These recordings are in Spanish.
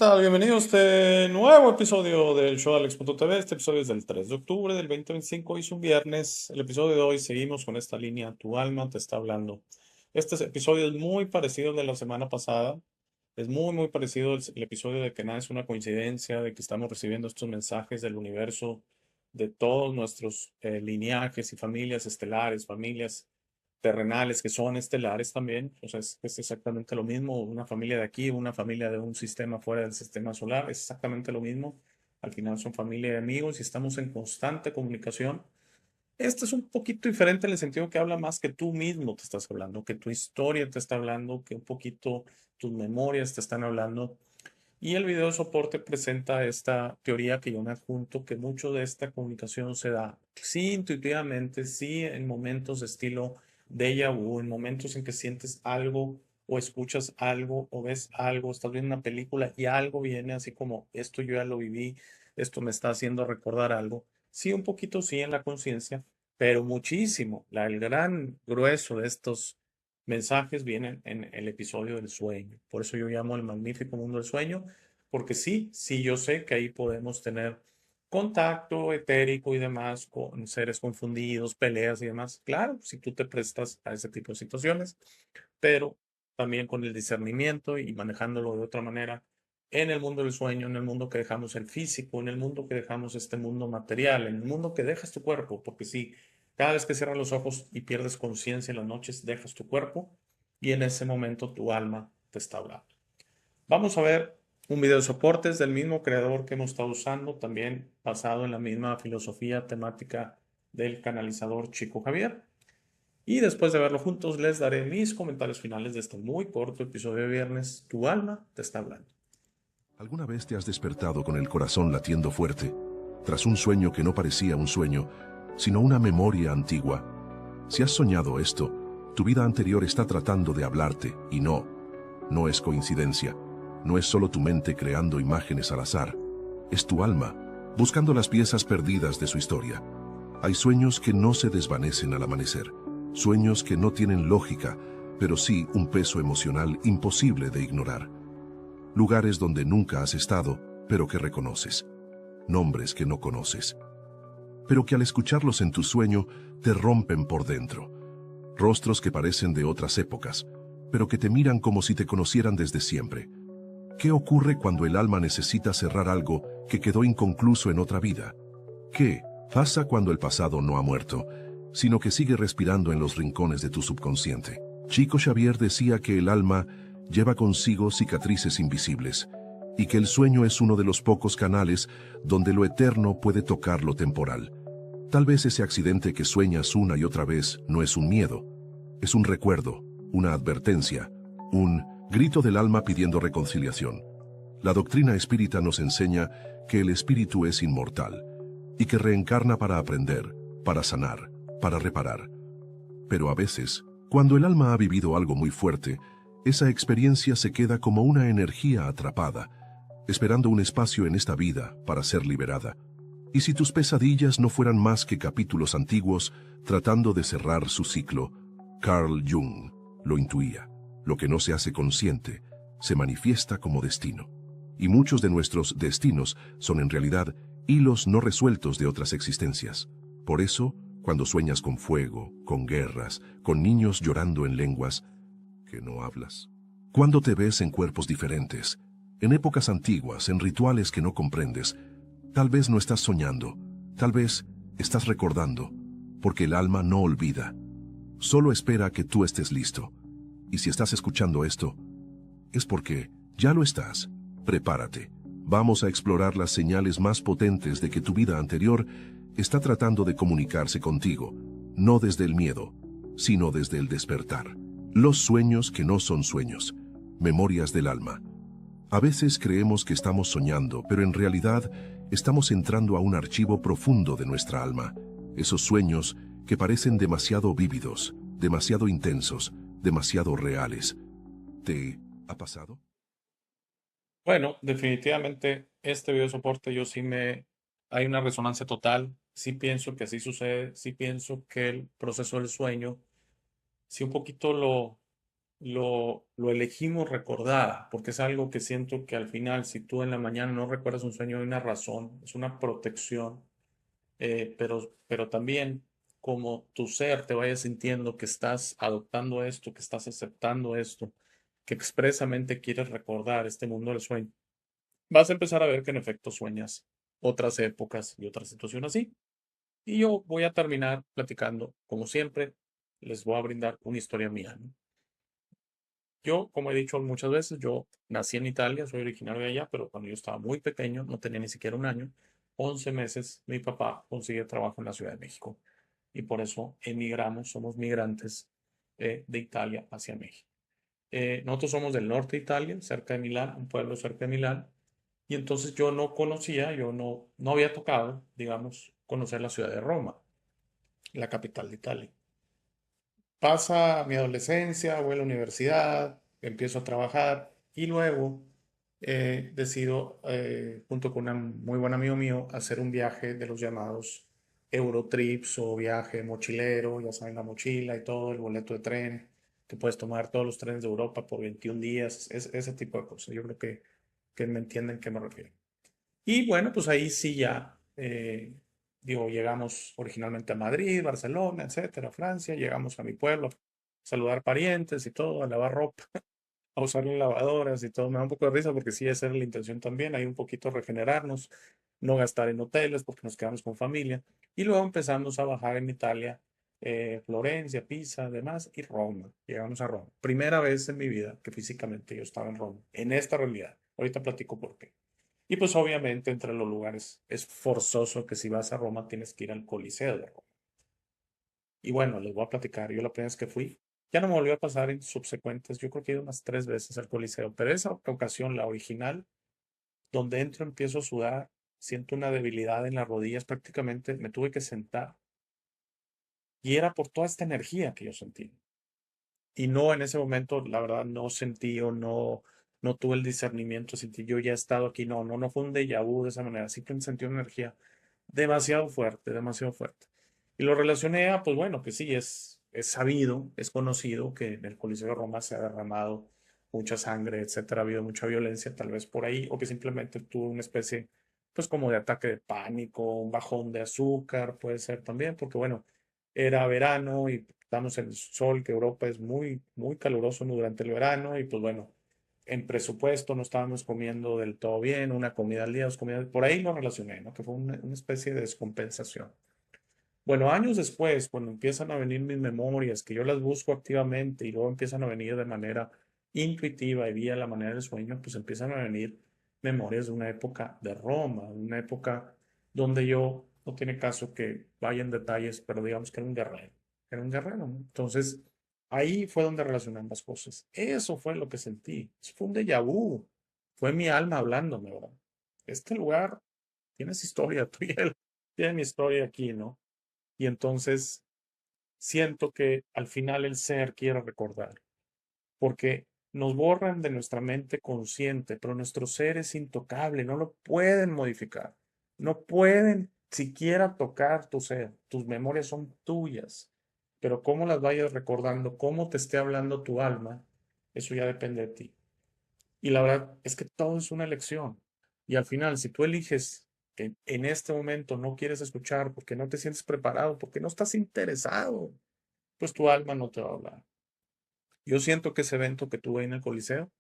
tal? Bienvenidos a este nuevo episodio del show de Alex.tv. Este episodio es del 3 de octubre del 2025 y es un viernes. El episodio de hoy seguimos con esta línea Tu alma te está hablando. Este episodio es muy parecido al de la semana pasada. Es muy parecido el episodio de que nada es una coincidencia, de que estamos recibiendo estos mensajes del universo, de todos nuestros lineajes y familias estelares, familias terrenales que son estelares también. O sea, es exactamente lo mismo. Una familia de aquí, una familia de un sistema fuera del sistema solar, es exactamente lo mismo. Al final son familia de amigos y estamos en constante comunicación. Este es un poquito diferente en el sentido que habla más que tú mismo te estás hablando, que tu historia te está hablando, que un poquito tus memorias te están hablando. Y el video de soporte presenta esta teoría que yo me adjunto, que mucho de esta comunicación se da, sí, intuitivamente, sí, en momentos de estilo déjà vu, en momentos en que sientes algo o escuchas algo o ves algo, estás viendo una película y algo viene así como, esto yo ya lo viví, esto me está haciendo recordar algo. Sí, un poquito sí en la conciencia, pero muchísimo. El gran grueso de estos mensajes vienen en el episodio del sueño. Por eso yo llamo el magnífico mundo del sueño, porque sí, yo sé que ahí podemos tener contacto etérico y demás con seres confundidos, peleas y demás. Claro, si tú te prestas a ese tipo de situaciones, pero también con el discernimiento y manejándolo de otra manera en el mundo del sueño, en el mundo que dejamos el físico, en el mundo que dejamos este mundo material, en el mundo que dejas tu cuerpo, porque si cada vez que cierras los ojos y pierdes conciencia en las noches, dejas tu cuerpo y en ese momento tu alma te está hablando. Vamos a ver un video de soportes del mismo creador que hemos estado usando, también basado en la misma filosofía temática del canalizador Chico Javier. Y después de verlo juntos, les daré mis comentarios finales de este muy corto episodio de viernes. Tu alma te está hablando. ¿Alguna vez te has despertado con el corazón latiendo fuerte, tras un sueño que no parecía un sueño, sino una memoria antigua? Si has soñado esto, tu vida anterior está tratando de hablarte, y no es coincidencia. No es solo tu mente creando imágenes al azar. Es tu alma, buscando las piezas perdidas de su historia. Hay sueños que no se desvanecen al amanecer. Sueños que no tienen lógica, pero sí un peso emocional imposible de ignorar. Lugares donde nunca has estado, pero que reconoces. Nombres que no conoces, pero que al escucharlos en tu sueño te rompen por dentro. Rostros que parecen de otras épocas, pero que te miran como si te conocieran desde siempre. ¿Qué ocurre cuando el alma necesita cerrar algo que quedó inconcluso en otra vida? ¿Qué pasa cuando el pasado no ha muerto, sino que sigue respirando en los rincones de tu subconsciente? Chico Xavier decía que el alma lleva consigo cicatrices invisibles, y que el sueño es uno de los pocos canales donde lo eterno puede tocar lo temporal. Tal vez ese accidente que sueñas una y otra vez no es un miedo, es un recuerdo, una advertencia, un grito del alma pidiendo reconciliación. La doctrina espírita nos enseña que el espíritu es inmortal y que reencarna para aprender, para sanar, para reparar. Pero a veces, cuando el alma ha vivido algo muy fuerte, esa experiencia se queda como una energía atrapada, esperando un espacio en esta vida para ser liberada. Y si tus pesadillas no fueran más que capítulos antiguos tratando de cerrar su ciclo, Carl Jung lo intuía. Lo que no se hace consciente se manifiesta como destino. Y muchos de nuestros destinos son en realidad hilos no resueltos de otras existencias. Por eso, cuando sueñas con fuego, con guerras, con niños llorando en lenguas que no hablas, cuando te ves en cuerpos diferentes, en épocas antiguas, en rituales que no comprendes, tal vez no estás soñando, tal vez estás recordando, porque el alma no olvida. Solo espera a que tú estés listo. Y si estás escuchando esto, es porque ya lo estás. Prepárate. Vamos a explorar las señales más potentes de que tu vida anterior está tratando de comunicarse contigo, no desde el miedo, sino desde el despertar. Los sueños que no son sueños, memorias del alma. A veces creemos que estamos soñando, pero en realidad estamos entrando a un archivo profundo de nuestra alma. Esos sueños que parecen demasiado vívidos, demasiado intensos, demasiado reales. ¿Te ha pasado? Bueno, definitivamente este video de soporte yo sí me... Hay una resonancia total. Sí pienso que así sucede. Sí pienso que el proceso del sueño, sí un poquito lo lo elegimos recordar, porque es algo que siento que al final, si tú en la mañana no recuerdas un sueño, hay una razón, es una protección, pero también como tu ser te vaya sintiendo que estás adoptando esto, que estás aceptando esto, que expresamente quieres recordar este mundo del sueño, vas a empezar a ver que en efecto sueñas otras épocas y otras situaciones así. Y yo voy a terminar platicando, como siempre, les voy a brindar una historia mía, ¿no? Yo, como he dicho muchas veces, yo nací en Italia, soy originario de allá, pero cuando yo estaba muy pequeño, no tenía ni siquiera un año, 11 meses, mi papá consiguió trabajo en la Ciudad de México. Y por eso emigramos, somos migrantes de Italia hacia México. Nosotros somos del norte de Italia, cerca de Milán, un pueblo cerca de Milán. Y entonces yo no conocía, yo no había tocado, digamos, conocer la ciudad de Roma, la capital de Italia. Pasa mi adolescencia, voy a la universidad, empiezo a trabajar y luego decido, junto con un muy buen amigo mío, hacer un viaje de los llamados Eurotrips o viaje mochilero, ya saben, la mochila y todo, el boleto de tren, que puedes tomar todos los trenes de Europa por 21 días, ese tipo de cosas. Yo creo que me entienden a qué me refiero. Y bueno, pues ahí sí ya, digo, llegamos originalmente a Madrid, Barcelona, etcétera, Francia, llegamos a mi pueblo a saludar parientes y todo, a lavar ropa, a usar las lavadoras y todo. Me da un poco de risa porque sí, esa era la intención también, ahí un poquito regenerarnos, no gastar en hoteles porque nos quedamos con familia. Y luego empezamos a bajar en Italia, Florencia, Pisa, demás, y Roma. Llegamos a Roma. Primera vez en mi vida que físicamente yo estaba en Roma, en esta realidad. Ahorita platico por qué. Y pues obviamente entre los lugares es forzoso que si vas a Roma tienes que ir al Coliseo de Roma. Y bueno, les voy a platicar, yo la primera vez que fui, ya no me volvió a pasar en subsecuentes, yo creo que he ido unas 3 veces al Coliseo, pero esa ocasión, la original, donde entro empiezo a sudar, siento una debilidad en las rodillas, prácticamente me tuve que sentar y era por toda esta energía que yo sentí. Y no en ese momento, la verdad, no sentí o no tuve el discernimiento, sentí yo ya he estado aquí, no fue un déjà vu de esa manera, simplemente sentí una energía demasiado fuerte, demasiado fuerte. Y lo relacioné a, pues bueno, que sí, es sabido, es conocido que en el Coliseo de Roma se ha derramado mucha sangre, etcétera, ha habido mucha violencia, tal vez por ahí, o que simplemente tuvo una especie, pues como de ataque de pánico, un bajón de azúcar, puede ser también, porque bueno, era verano y estamos en el sol, que Europa es muy, muy caluroso durante el verano, y pues bueno, en presupuesto no estábamos comiendo del todo bien, una comida al día, dos comidas, por ahí lo relacioné, ¿no? Que fue una especie de descompensación. Bueno, años después, cuando empiezan a venir mis memorias, que yo las busco activamente y luego empiezan a venir de manera intuitiva y vía la manera del sueño, pues empiezan a venir memorias de una época de Roma, una época donde yo, no tiene caso que vaya en detalles, pero digamos que era un guerrero, ¿no? Entonces, ahí fue donde relacioné ambas cosas. Eso fue lo que sentí. Eso fue un déjà vu. Fue mi alma hablándome, ¿verdad? Este lugar, tienes historia, tú y él tienen historia aquí, ¿no? Y entonces siento que al final el ser quiere recordar, porque nos borran de nuestra mente consciente, pero nuestro ser es intocable, no lo pueden modificar, no pueden siquiera tocar tu ser, tus memorias son tuyas, pero cómo las vayas recordando, cómo te esté hablando tu alma, eso ya depende de ti. Y la verdad es que todo es una elección. Y al final, si tú eliges que en este momento no quieres escuchar porque no te sientes preparado, porque no estás interesado, pues tu alma no te va a hablar. Yo siento que ese evento que tuve en el Coliseo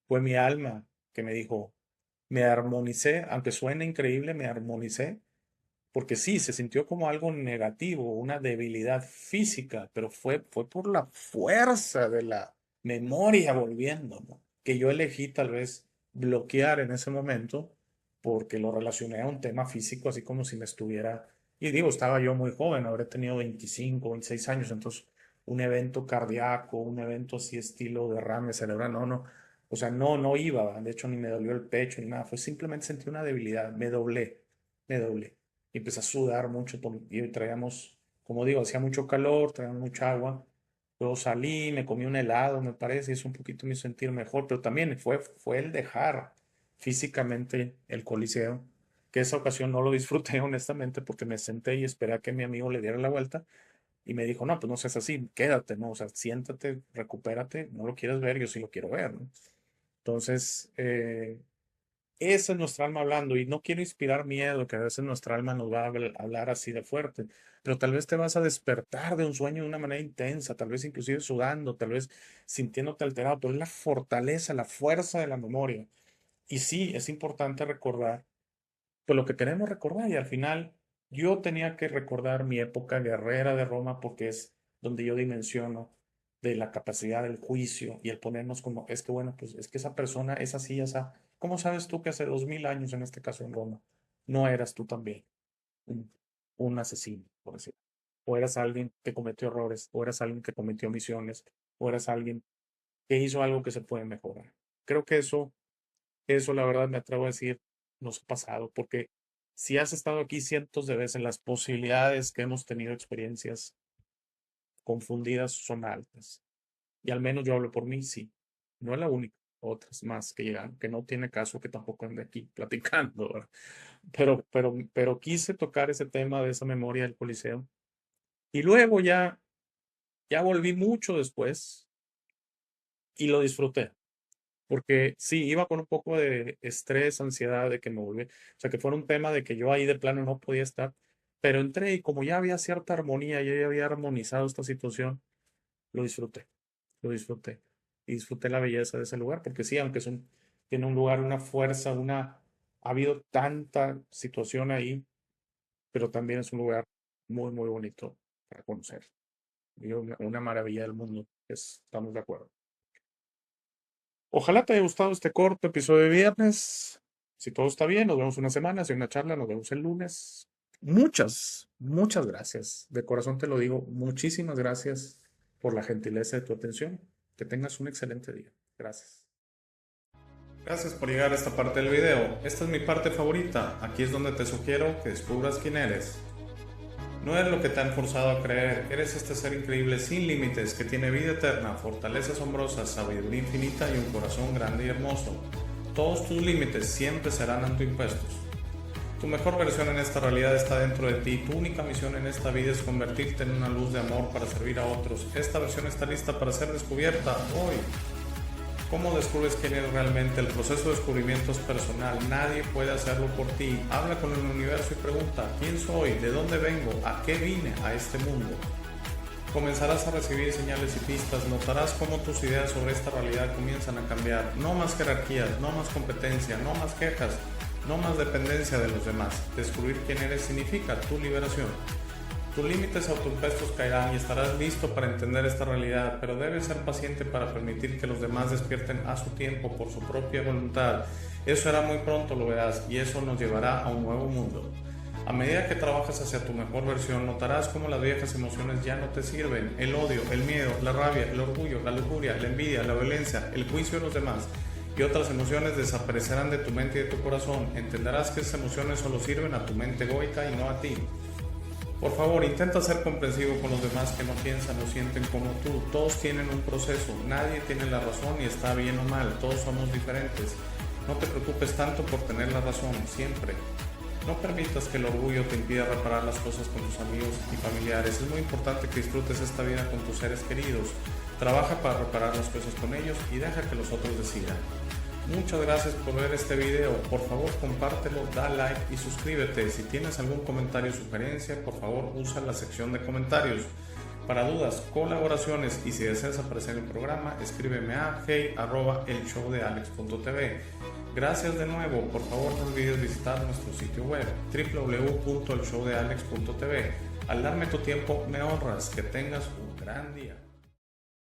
fue mi alma que me dijo, me armonicé, aunque suene increíble, me armonicé, porque sí, se sintió como algo negativo, una debilidad física, pero fue por la fuerza de la memoria volviendo, ¿no? Que yo elegí tal vez bloquear en ese momento porque lo relacioné a un tema físico, así como si me estuviera, y digo, estaba yo muy joven, habré tenido 25, 26 años, entonces un evento cardíaco, un evento así estilo derrame cerebral, no, o sea, no iba, ¿verdad? De hecho ni me dolió el pecho ni nada, fue simplemente sentí una debilidad, me doblé y empecé a sudar mucho y traíamos, como digo, hacía mucho calor, traíamos mucha agua. Luego salí, me comí un helado, me parece, y eso un poquito me hizo sentir mejor, pero también fue el dejar físicamente el Coliseo, que esa ocasión no lo disfruté honestamente porque me senté y esperé a que mi amigo le diera la vuelta, Y me dijo, no, pues no seas así, quédate, ¿no? O sea, siéntate, recupérate, no lo quieres ver, yo sí lo quiero ver, ¿no? Entonces, esa es nuestra alma hablando y no quiero inspirar miedo, que a veces nuestra alma nos va a hablar así de fuerte, pero tal vez te vas a despertar de un sueño de una manera intensa, tal vez inclusive sudando, tal vez sintiéndote alterado, pero es la fortaleza, la fuerza de la memoria. Y sí, es importante recordar pues lo que queremos recordar y al final yo tenía que recordar mi época guerrera de Roma porque es donde yo dimensiono de la capacidad del juicio y el ponernos como, es que bueno, pues es que esa persona es así, esa, ¿cómo sabes tú que hace 2000 años, en este caso en Roma, no eras tú también un, un asesino, por decirlo? O eras alguien que cometió errores, o eras alguien que cometió omisiones, o eras alguien que hizo algo que se puede mejorar. Creo que eso la verdad me atrevo a decir, nos ha pasado, porque si has estado aquí cientos de veces, las posibilidades que hemos tenido experiencias confundidas son altas. Y al menos yo hablo por mí, sí. No es la única, otras más que llegan, que no tiene caso que tampoco ande aquí platicando, ¿verdad? Pero quise tocar ese tema de esa memoria del Coliseo. Y luego ya volví mucho después y lo disfruté. Porque sí, iba con un poco de estrés, ansiedad de que me volví, o sea, que fuera un tema de que yo ahí de plano no podía estar, pero entré y como ya había cierta armonía, ya había armonizado esta situación, lo disfruté, lo disfruté. Y disfruté la belleza de ese lugar, porque sí, aunque tiene un lugar, una fuerza, ha habido tanta situación ahí, pero también es un lugar muy, muy bonito para conocer. Y una maravilla del mundo, estamos de acuerdo. Ojalá te haya gustado este corto episodio de viernes. Si todo está bien, nos vemos una semana. Si hay una charla, nos vemos el lunes. Muchas, muchas gracias. De corazón te lo digo. Muchísimas gracias por la gentileza de tu atención. Que tengas un excelente día. Gracias. Gracias por llegar a esta parte del video. Esta es mi parte favorita. Aquí es donde te sugiero que descubras quién eres. No eres lo que te han forzado a creer, eres este ser increíble sin límites que tiene vida eterna, fortaleza asombrosa, sabiduría infinita y un corazón grande y hermoso. Todos tus límites siempre serán autoimpuestos. Tu mejor versión en esta realidad está dentro de ti. Tu única misión en esta vida es convertirte en una luz de amor para servir a otros. Esta versión está lista para ser descubierta hoy. ¿Cómo descubres quién eres realmente? El proceso de descubrimiento es personal. Nadie puede hacerlo por ti. Habla con el universo y pregunta, ¿quién soy? ¿De dónde vengo? ¿A qué vine a este mundo? Comenzarás a recibir señales y pistas. Notarás cómo tus ideas sobre esta realidad comienzan a cambiar. No más jerarquías, no más competencia, no más quejas, no más dependencia de los demás. Descubrir quién eres significa tu liberación. Tus límites autoimpuestos caerán y estarás listo para entender esta realidad, pero debes ser paciente para permitir que los demás despierten a su tiempo por su propia voluntad. Eso será muy pronto, lo verás, y eso nos llevará a un nuevo mundo. A medida que trabajas hacia tu mejor versión, notarás cómo las viejas emociones ya no te sirven. El odio, el miedo, la rabia, el orgullo, la lujuria, la envidia, la violencia, el juicio de los demás y otras emociones desaparecerán de tu mente y de tu corazón. Entenderás que esas emociones solo sirven a tu mente egoica y no a ti. Por favor, intenta ser comprensivo con los demás que no piensan o sienten como tú. Todos tienen un proceso, nadie tiene la razón y está bien o mal, todos somos diferentes. No te preocupes tanto por tener la razón, siempre. No permitas que el orgullo te impida reparar las cosas con tus amigos y familiares. Es muy importante que disfrutes esta vida con tus seres queridos. Trabaja para reparar las cosas con ellos y deja que los otros decidan. Muchas gracias por ver este video. Por favor, compártelo, da like y suscríbete. Si tienes algún comentario o sugerencia, por favor, usa la sección de comentarios. Para dudas, colaboraciones y si deseas aparecer en el programa, escríbeme a hey@elshowdealex.tv. Gracias de nuevo. Por favor, no olvides visitar nuestro sitio web www.elshowdealex.tv. Al darme tu tiempo, me honras. Que tengas un gran día.